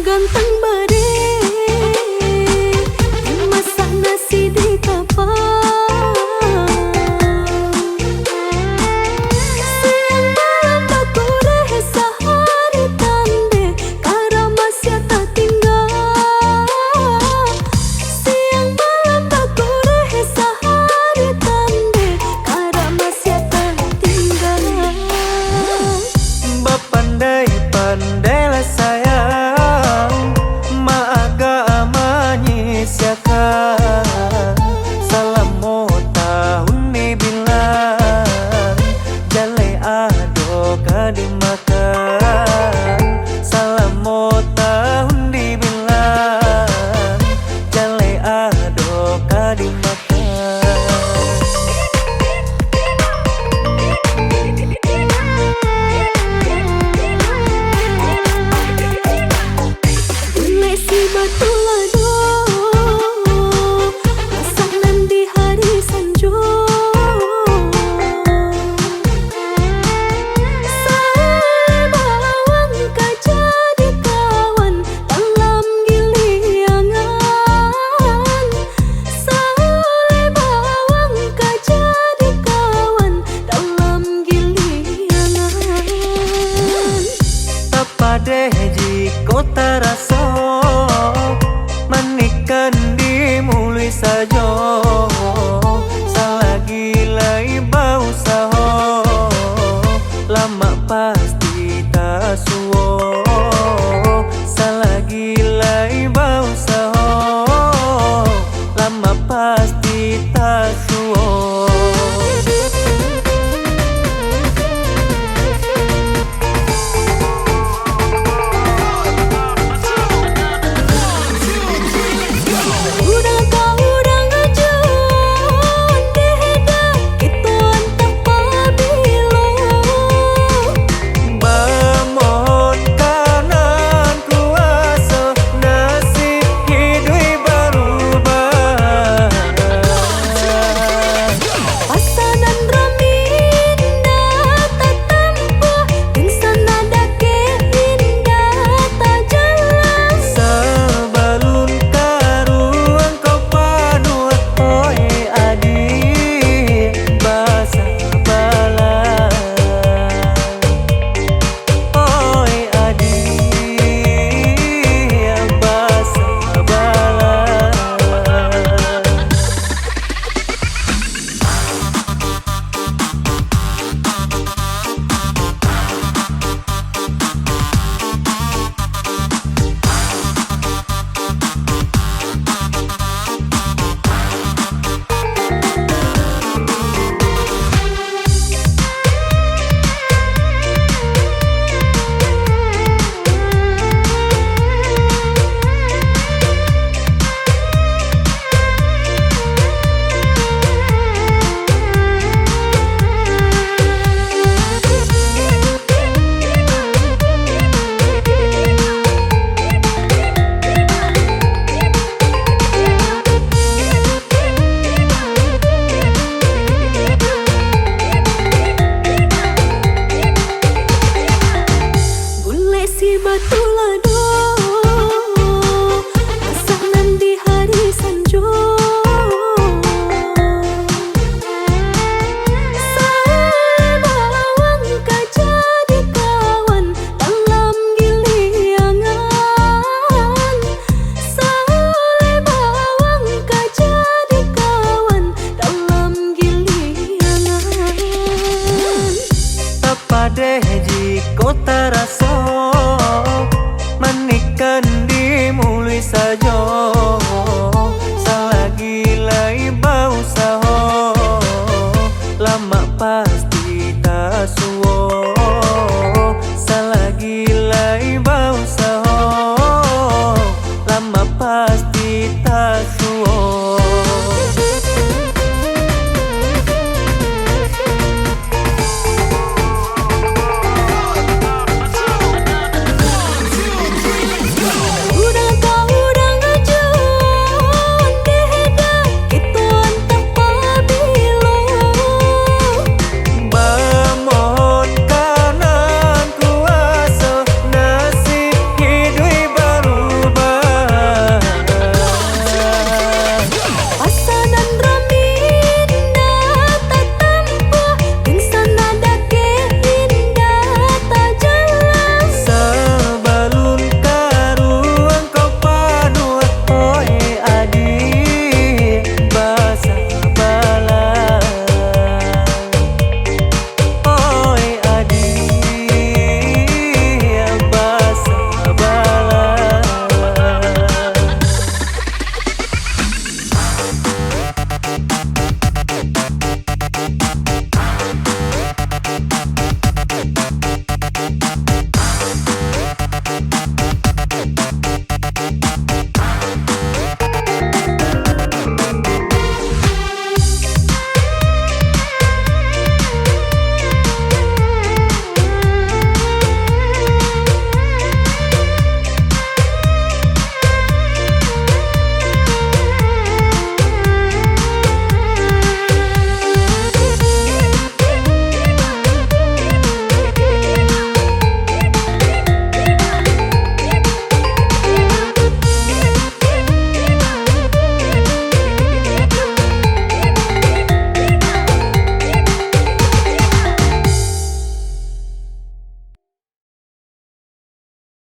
ganteng bare, masak nasi di kapal. Siang malam baku rehe sehari tande, kara masih tak tinggal. Siang malam baku rehe sehari tande, kara masih tak tinggal. Pandai-pandailah sayang, maaga menyisiakan. Salam mau tahun dibilang, jalai ado kadimakan. Salam mau tahun dibilang, jalai ado kadimakan. Batu lado, masak nanti hari sanjo. Saya bawang kaca di kawan dalam giliangan. Saya bawang kaca di kawan dalam giliangan. Tapade di kota rasa manikan dimulai saja, selagi lai bau saho, lama pasti tak suwo. Selagi lai bau saho, lama pasti tak suwo. Batu lado, masak nanti hari sanjo. Saya bawang kaca di kawan dalam giliangan. Saya bawang kaca di kawan dalam giliangan. Tapade di kota rasa manikan dimulai saja.